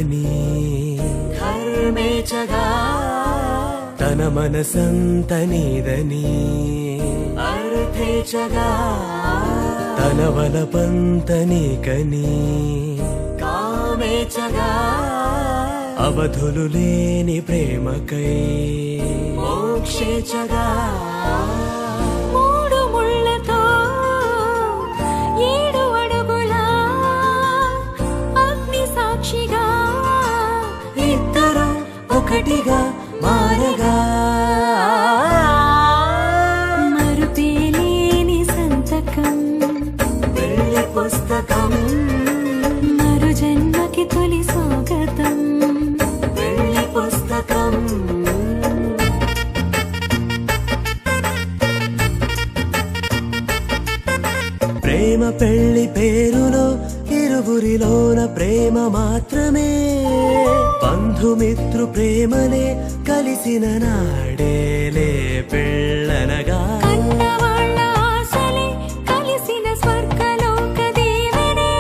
నీకని ధర్మేచగా తన మనసంత నీదని అర్థేచగా తన వలపంత నీకని కామేచగా అవధులు లేని ప్రేమకై మోక్షేచగా మూడు ముళ్ళతో 7 అడుగుల అగ్ని సాక్షిగా ఇద్దరు ఒకటిగా మారగా మరుపేలేని సంతకం పెళ్లి పుస్తకం మరు జన్మకి తొలి స్వాగతం పెళ్లి పుస్తకం ప్రేమ పెళ్లి పేరులో ఇరువురిలోన ప్రేమ మాత్రమే బంధుమిత్రు ప్రేమలే కలిసిన నాడేలే పెళ్ళనగా కన్నవాళ్ళ ఆశలే కలిసిన స్వర్గలోక దీవెనే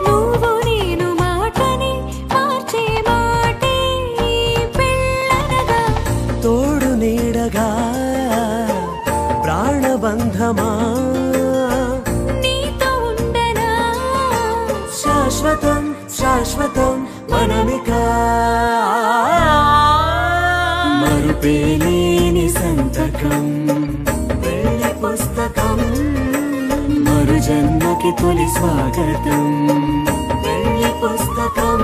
నువ్వు నేను మాటని మార్చే మాటే పెళ్ళనగా తోడు నీడగా ప్రాణబంధమా నీతో ఉండనా శాశ్వతం శాశ్వతం మనమిక మరుపేలేని సంతకం పెళ్లి పుస్తకం మరు జన్మకి తొలి స్వాగతం పెళ్లి పుస్తకం